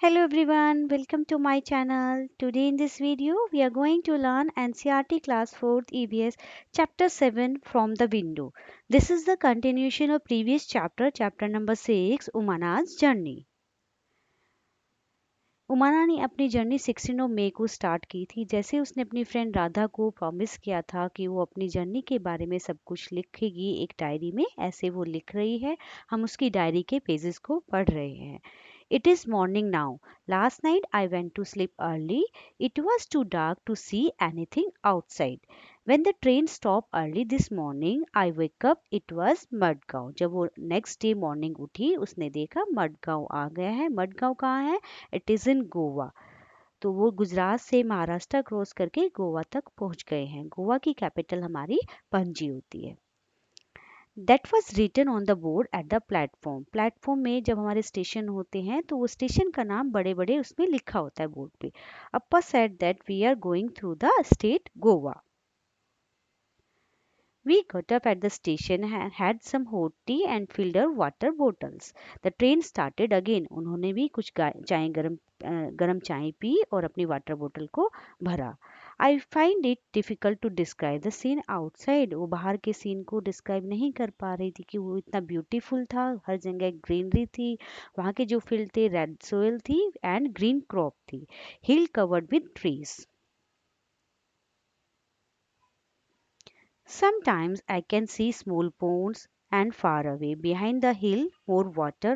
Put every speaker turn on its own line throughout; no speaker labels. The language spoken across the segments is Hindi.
Hello everyone, welcome to my channel. Today in this video, we are going to learn NCERT Class 4th EVS Chapter 7 from the window. This is the continuation of previous chapter, chapter number 6, Umana's Journey. उमाना ने अपनी जर्नी 16 मई को स्टार्ट की थी। जैसे उसने अपनी फ्रेंड राधा को प्रॉमिस किया था कि वो अपनी जर्नी के बारे में सब कुछ लिखेगी एक डायरी में, ऐसे वो लिख रही है। हम उसकी डायरी के पेजेस को पढ़ रहे हैं। It is morning now. Last night I went to sleep early. It was too dark to see anything outside. When the train stopped early this morning, I wake up. It was Madgaon. जब वो नेक्स्ट डे मॉर्निंग उठी, उसने देखा मडगांव आ गया है। मडगांव कहाँ है? It is in Goa. तो वो गुजरात से महाराष्ट्र क्रॉस करके गोवा तक पहुंच गए हैं। गोवा की कैपिटल हमारी पणजी होती है। That was written on the board at the platform. Platform में जब हमारे स्टेशन होते हैं तो वो स्टेशन का नाम बड़े बड़े उसमें लिखा होता है बोर्ड पे। Appa said that we are going through the state Goa. We got up at the station and had some hot tea and filled our water bottles. The train started again. उन्होंने भी कुछ चाय गरम चाय पी और अपनी वाटर बोतल को भरा। I find it difficult to describe the scene outside. वो बाहर के सीन को डिस्क्राइब नहीं कर पा रही थी कि वो इतना ब्यूटीफुल था। हर जगह ग्रीनरी थी। वहाँ के जो फील्ड थे रेड सोइल थी एंड ग्रीन क्रॉप थी। Hill covered with trees. Sometimes I can see small ponds and far away behind the hill more water.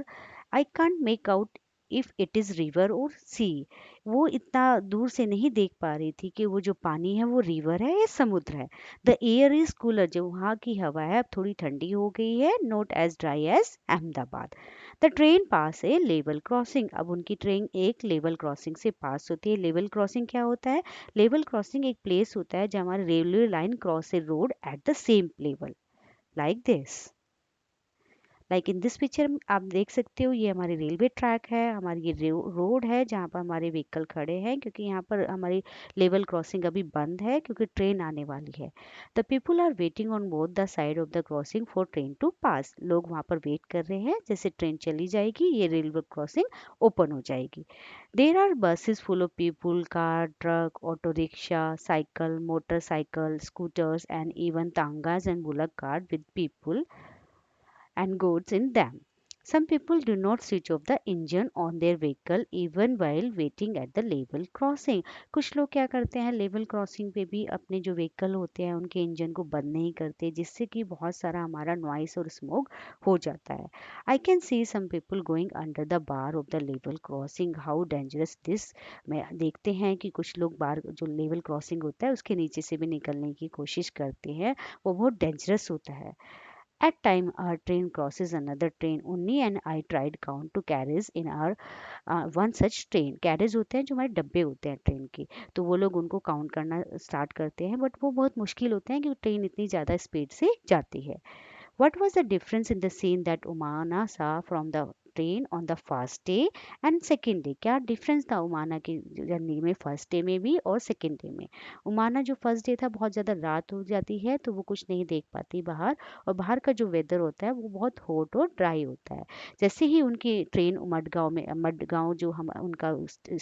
I can't make out if it is river or sea. वो इतना दूर से नहीं देख पा रही थी कि वो जो पानी है वो रिवर है या समुद्र है। The air is cooler. जो वहाँ की हवा है अब थोड़ी ठंडी हो गई है। Not as dry as Ahmedabad. The train pass a level crossing. अब उनकी ट्रेन एक लेवल क्रॉसिंग से पास होती है। लेवल क्रॉसिंग क्या होता है? लेवल क्रॉसिंग एक प्लेस होता है जहाँ हमारी railway line cross A road at the same level, like this. Like in this picture आप देख सकते हो, ये हमारी रेलवे ट्रैक है, हमारी ये रोड है जहाँ पर हमारे व्हीकल खड़े हैं, क्योंकि यहाँ पर हमारी लेवल क्रॉसिंग अभी बंद है क्योंकि ट्रेन आने वाली है। The people are waiting on both the side of the crossing for train to pass. लोग वहाँ पर वेट कर रहे हैं, जैसे ट्रेन चली जाएगी ये रेलवे क्रॉसिंग ओपन हो जाएगी। There are buses full of people, car, truck, auto rickshaw, cycle, motorcycle, scooters and even tangas and bullock cart with people and goods in them. Some people do not switch off the engine on their vehicle even while waiting at the level crossing. कुछ लोग क्या करते हैं, लेवल क्रॉसिंग पे भी अपने जो व्हीकल होते हैं उनके इंजन को बंद नहीं करते, जिससे कि बहुत सारा हमारा नॉइस और स्मोक हो जाता है। I can see some people going under the bar of the level crossing. How dangerous this. में देखते हैं कि कुछ लोग बार जो लेवल क्रॉसिंग होता है उसके नीचे से भी निकलने की कोशिश करते हैं। वो बहुत डेंजरस होता है। At time our train crosses another train only and I tried count to carriage in our one such train। Carriage होते हैं जो हमारे डब्बे होते हैं ट्रेन के, तो वो लोग उनको काउंट करना स्टार्ट करते हैं, बट वो बहुत मुश्किल होते हैं क्योंकि ट्रेन इतनी ज़्यादा स्पीड से जाती है। What was the difference in the scene that Umana saw from the train on the first day and second day? क्या डिफरेंस था उमाना की जर्नी में फर्स्ट डे में भी और सेकेंड डे में? उमाना जो फर्स्ट डे था बहुत ज़्यादा रात हो जाती है तो वो कुछ नहीं देख पाती बाहर, और बाहर का जो वेदर होता है वो बहुत हॉट और ड्राई होता है। जैसे ही उनकी ट्रेन मडगांव जो हम उनका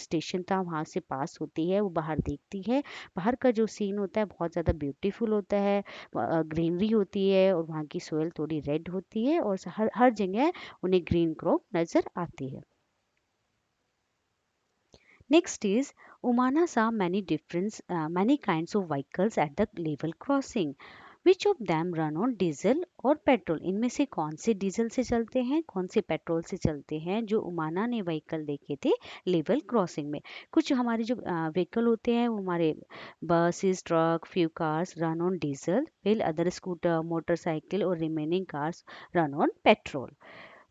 स्टेशन था वहाँ से पास होती है, वो बाहर देखती है। बाहर का जो सीन होता है बहुत ज़्यादा ब्यूटीफुल होता है, ग्रीनरी होती है और वहाँ की सोयल थोड़ी रेड होती है और हर हर जगह उन्हें ग्रीन क्रॉप नजर आती है। Next is Umana saw many kinds of vehicles at the level crossing. Which of them run on diesel और पेट्रोल? इनमें से कौन से डीजल से चलते हैं, कौन से पेट्रोल से चलते हैं जो उमाना ने व्हीकल देखे थे लेवल क्रॉसिंग में? कुछ हमारे जो व्हीकल होते हैं वो हमारे buses, truck, few cars run on diesel, while other scooter, motorcycle और remaining cars run on petrol.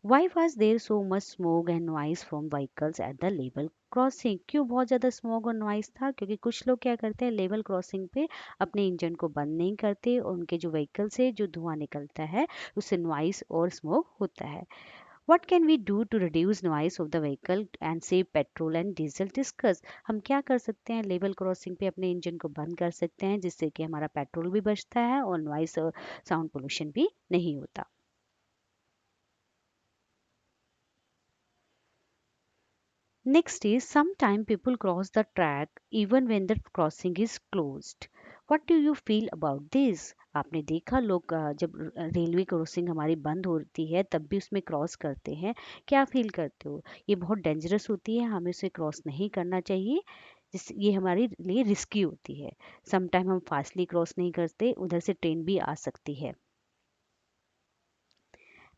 Why was there so much smoke and noise from vehicles at the level crossing? क्यों बहुत ज़्यादा स्मोक और नॉइस था? क्योंकि कुछ लोग क्या करते हैं लेवल क्रॉसिंग पे अपने इंजन को बंद नहीं करते और उनके जो व्हीकल से जो धुआं निकलता है उससे नॉइस और स्मोक होता है। What can we do to reduce noise of the vehicle and save petrol and diesel? Discuss। हम क्या कर सकते हैं? लेवल क्रॉसिंग पे अपने इंजन को बंद कर सकते हैं जिससे कि हमारा पेट्रोल भी बचता है और नॉइस और साउंड पोल्यूशन भी नहीं होता। Next is sometime people cross the track even when the crossing is closed. What do you feel about this? आपने देखा लोग जब रेलवे क्रॉसिंग हमारी बंद होती है तब भी उसमें क्रॉस करते हैं। क्या फील करते हो? ये बहुत डेंजरस होती है, हमें उसे क्रॉस नहीं करना चाहिए। ये हमारे लिए रिस्की होती है। समटाइम हम फास्टली क्रॉस नहीं करते, उधर से ट्रेन भी आ सकती है।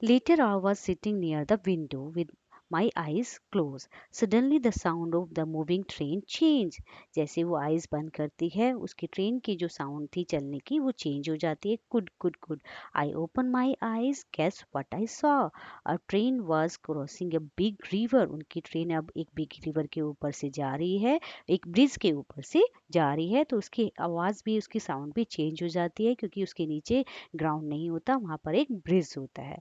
Later, I was sitting near the window with my eyes closed. Suddenly, the sound of the moving train changed. जैसे वो आइज बंद करती है, उसकी ट्रेन की जो साउंड थी चलने की वो चेंज हो जाती है। Could could could I open my eyes guess what I saw a train was crossing a big river उनकी ट्रेन अब एक बिग रिवर के ऊपर से जा रही है, एक ब्रिज के ऊपर से जा रही है। तो उसकी आवाज़ भी उसकी साउंड भी चेंज हो जाती है क्योंकि उसके नीचे ग्राउंड नहीं होता, वहाँ पर एक ब्रिज होता है।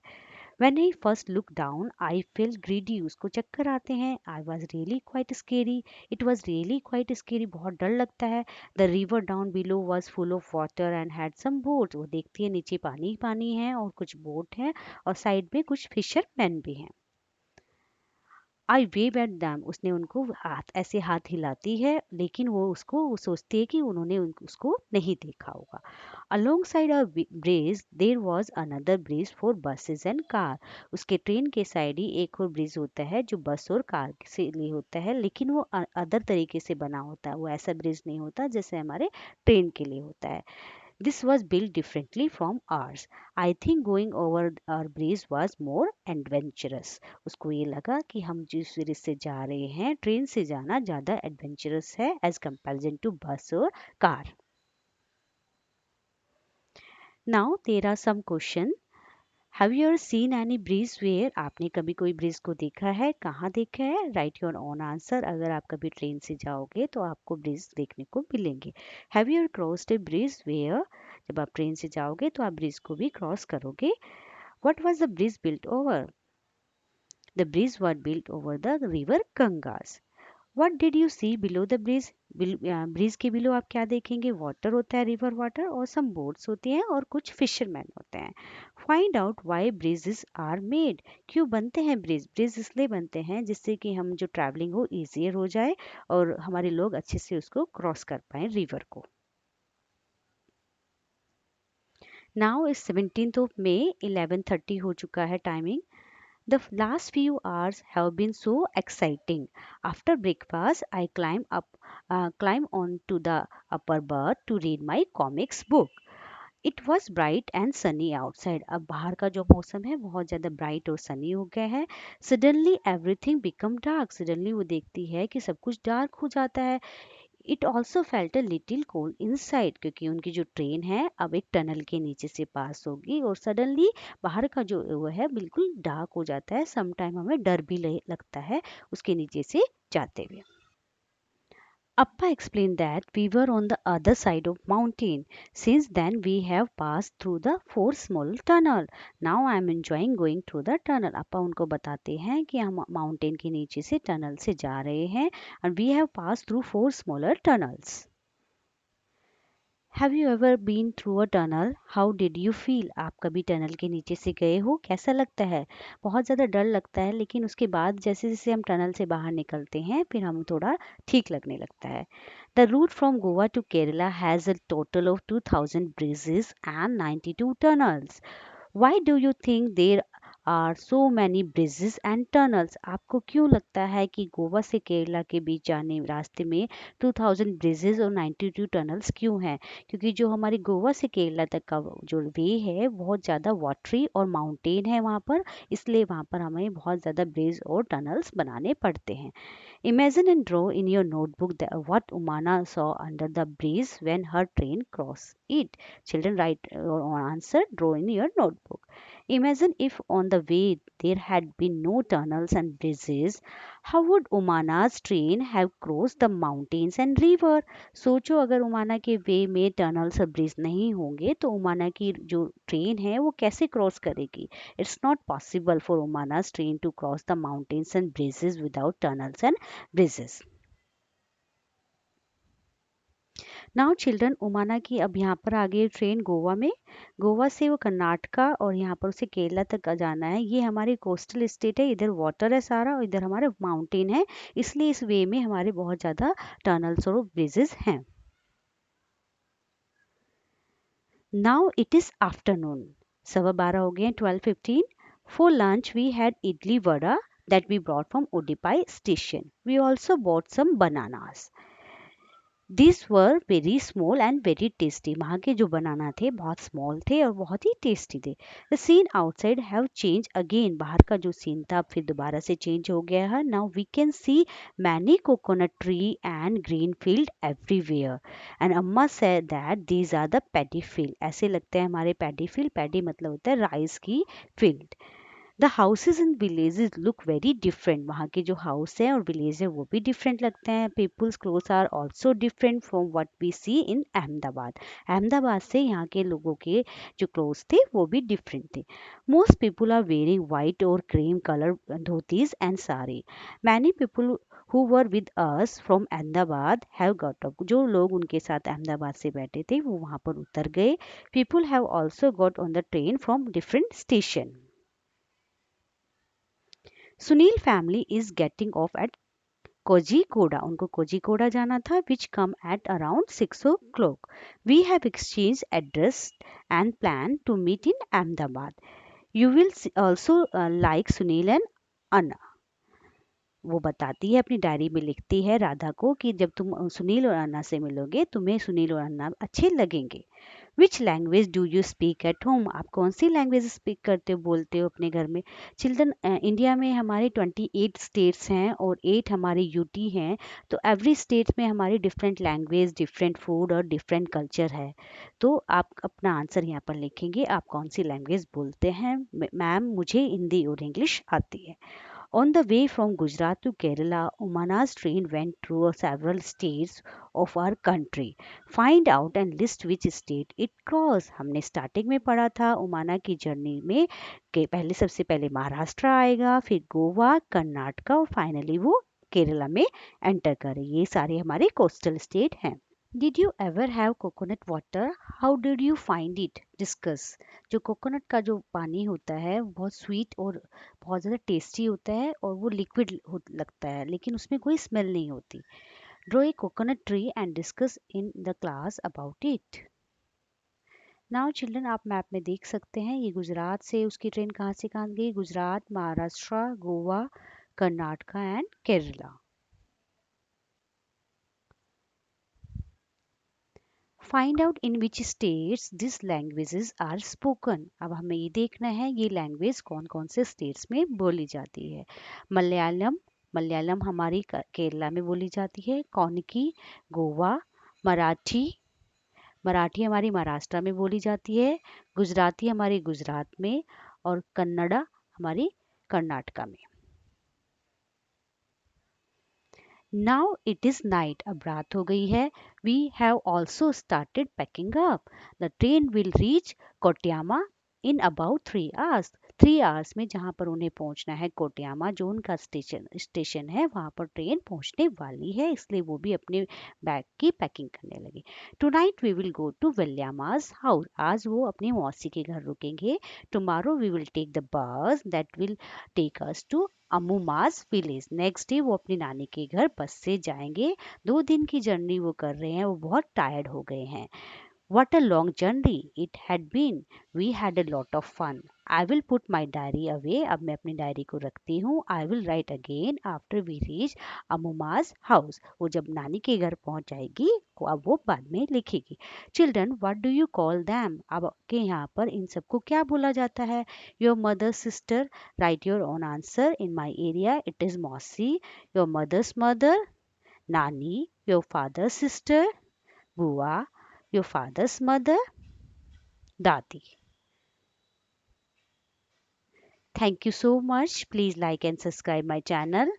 When I first looked down, I felt greedy. उसको चक्कर आते हैं. I was really quite scary. It was really quite scary. बहुत डर लगता है. The river down below was full of water and had some boats. वो देखती है नीचे पानी ही पानी है और कुछ बोट है और साइड में कुछ फिशरमैन भी हैं. आई वेव एट दैम उसने उनको हाथ ऐसे हाथ हिलाती है लेकिन वो सोचती है कि उन्होंने उसको नहीं देखा होगा. Alongside a bridge there was another bridge for buses and car. उसके ट्रेन के साइड ही एक और ब्रिज होता है जो बस और कार से लिए होता है लेकिन वो अदर तरीके से बना होता है. वो ऐसा ब्रिज नहीं होता जैसे हमारे ट्रेन के लिए होता है. This was built differently from ours. I think going over our bridge was more adventurous. उसको ये लगा कि हम जिस ब्रिज से जा रहे हैं ट्रेन से जाना ज़्यादा एडवेंचरस है एज कंपेरिजन टू बस और car. Now there are some question. Have you ever seen any breeze where आपने कभी कोई ब्रिज को देखा है? कहाँ देखा है? Right your own answer. अगर आप कभी ट्रेन से जाओगे तो आपको ब्रिज देखने को मिलेंगे. Have you ever crossed a bridge where? जब आप ट्रेन से जाओगे तो आप ब्रिज को भी क्रॉस करोगे. What was the bridge built over? The bridge was built over the river Ganges. What did you see below the bridge? Bridge के बिलो आप क्या देखेंगे? वाटर होता है, रिवर वाटर, और सम बोट्स होती हैं और कुछ फिशरमैन होते हैं. Find out why bridges are made. क्यों बनते हैं ब्रिज? ब्रिज इसलिए बनते हैं जिससे कि हम जो ट्रैवलिंग हो ईजियर हो जाए और हमारे लोग अच्छे से उसको क्रॉस कर पाए रिवर को. Now is 17th of May 11:30 हो चुका है timing. The last few hours have been so exciting. After breakfast, I climb onto the upper berth to read my comics book. It was bright and sunny outside. अब बाहर का जो मौसम है बहुत ज़्यादा ब्राइट और सनी हो गया है. Suddenly everything become dark. Suddenly वो देखती है कि सब कुछ डार्क हो जाता है. It also felt a little cold inside क्योंकि उनकी जो ट्रेन है अब एक टनल के नीचे से पास होगी और सडनली बाहर का जो वो है बिल्कुल डार्क हो जाता है. सम टाइम हमें डर भी लगता है उसके नीचे से जाते हुए. Appa explained that we were on the other side of mountain. Since then we have passed through the four small tunnel. Now I am enjoying going through the tunnel. अप्पा उनको बताते हैं कि हम माउंटेन के नीचे से टनल से जा रहे हैं and we have passed through four smaller tunnels. Have you ever been through a tunnel? How did you feel? आप कभी टनल के नीचे से गए हो? कैसा लगता है? बहुत ज़्यादा डर लगता है लेकिन उसके बाद जैसे जैसे हम टनल से बाहर निकलते हैं फिर हम थोड़ा ठीक लगने लगता है. The route from Goa to Kerala has a total of 2000 bridges and 92 tunnels. Why do you think there are so many bridges and tunnels? आपको क्यों लगता है कि गोवा से केरला के बीच जाने रास्ते में 2000 ब्रिजेस और 92 टनल्स क्यों हैं? क्योंकि जो हमारी गोवा से केरला तक का जो वे है बहुत ज़्यादा वाटरी और माउंटेन है वहाँ पर, इसलिए वहाँ पर हमें बहुत ज़्यादा ब्रिज और टनल्स बनाने पड़ते हैं. Imagine and draw in your notebook what Umana saw under the bridge when her train crossed it. Children, write your answer, draw in your notebook. Imagine if on the way there had been no tunnels and bridges, how would Umana's train have crossed the mountains and river? सोचो अगर उमाना के वे में टनल्स और ब्रिज नहीं होंगे तो उमाना की जो ट्रेन है वो कैसे क्रॉस करेगी? It's not possible for Umana's train to cross the mountains and bridges without tunnels and bridges. Now children उमाना की अब यहाँ पर आ गई ट्रेन गोवा में। गोवा से वो कर्नाटका और यहाँ पर उसे केरला तक जाना है। ये हमारी कोस्टल स्टेट है, इधर वाटर है सारा और इधर हमारे माउंटेन है, इसलिए इस वे में हमारे बहुत ज़्यादा टनल्स और ब्रिजेस हैं। नाउ इट इज आफ्टरनून, 12:15 हो गए हैं, 12:15। For lunch we had idli vada that we brought from Udipai station. We also bought some bananas. These were very small and very tasty. वहाँ के जो बनाना थे बहुत स्मॉल थे और बहुत ही टेस्टी थे। The scene outside have changed again. बाहर का जो सीन था फिर दोबारा से चेंज हो गया है। Now we can see many coconut tree and green field everywhere. And अम्मा said that these are the paddy field. ऐसे लगते हैं हमारे paddy field. Paddy मतलब होता है राइस की field. The houses in villages look very different. वहाँ के जो हाउस है और विलेज है वो भी डिफरेंट लगते हैं। Peoples clothes are also different from what we see in Ahmedabad. Ahmedabad से यहाँ के लोगों के जो क्लोथ्स थे वो भी डिफरेंट थे। Most people are wearing white और cream colour dhotis and sari. Many people who were with us from Ahmedabad have got up. जो लोग उनके साथ अहमदाबाद से बैठे थे वो वहाँ पर उतर गए। People have also got on the train from different station. Sunil family is getting off at Kozhikode. उनको कोझीकोडा जाना था which come at around 6 o'clock. We have exchange address and plan to meet in Ahmedabad. You will also like Sunil and Anna. वो बताती है अपनी डायरी में लिखती है राधा को कि जब तुम सुनील और अन्ना से मिलोगे तुम्हें सुनील और अन्ना अच्छे लगेंगे। Which language do you speak at home. आप कौन सी लैंग्वेज स्पीक करते हो बोलते हो अपने घर में। चिल्ड्रन इंडिया में हमारे 28 स्टेट्स हैं और 8 हमारे यूटी हैं, तो एवरी स्टेट में हमारी डिफरेंट लैंग्वेज डिफरेंट फूड और डिफरेंट कल्चर है। तो आप अपना आंसर यहाँ पर लिखेंगे आप कौन सी लैंग्वेज बोलते हैं। मैम मुझे हिंदी और इंग्लिश आती है। On the way from Gujarat to Kerala, Umana's train went through several states of our country. Find out and list which state it crossed. हमने स्टार्टिंग में पढ़ा था उमाना की जर्नी में कि पहले सबसे पहले महाराष्ट्र आएगा, फिर गोवा, कर्नाटका और फाइनली वो केरला में एंटर करे। ये सारे हमारे कोस्टल स्टेट हैं। Did you ever have coconut water, how did you find it, discuss. जो कोकोनट का जो पानी होता है वो बहुत स्वीट और बहुत ज़्यादा टेस्टी होता है और वो लिक्विड लगता है लेकिन उसमें कोई स्मेल नहीं होती। Draw a coconut tree and discuss in the class about it. Now children आप मैप में देख सकते हैं ये गुजरात से उसकी ट्रेन कहाँ से कहाँ गई। Gujarat, Maharashtra, Goa, Karnataka and Kerala. Find out in which states this languages are spoken. अब हमें ये देखना है ये लैंग्वेज कौन कौन से स्टेट्स में बोली जाती है। मलयालम, मलयालम हमारी केरला में बोली जाती है। कोंकणी गोवा। मराठी, मराठी हमारी महाराष्ट्र में बोली जाती है। गुजराती हमारी गुजरात में और कन्नड़ा हमारी कर्नाटका में। नाउ इट इज नाइट, अब रात हो गई है। We have also started packing up. The train will reach Kottayam in about 3 hours. 3 hours में जहाँ पर उन्हें पहुँचना है कोट्यामा जो उनका स्टेशन है वहाँ पर ट्रेन पहुँचने वाली है, इसलिए वो भी अपने बैग की पैकिंग करने लगे। Tonight we will go to Valyamma's house. आज वो अपनी मौसी के घर रुकेंगे। Tomorrow we will take the bus that will take us to Ammumma's village. Next day वो अपनी नानी के घर बस से जाएंगे। 2 दिन की जर्नी वो कर रहे हैं, वो बहुत टायर्ड हो गए हैं। What a long journey it had been. We had a lot of fun. I will put my diary away. अब मैं अपनी डायरी को रखती हूँ। I will write again after we reach अमुमा's house. वो जब नानी के घर पहुँच जाएगी अब वो बाद में लिखेगी। Children, what do you call them? अब के यहाँ पर इन सबको क्या बोला जाता है। Your mother's sister. Write your own answer. In my area it is Mausi. Your mother's mother. Nani. Your father's sister. Bua. Your father's mother. Dadi. Thank you so much. Please like and subscribe my channel.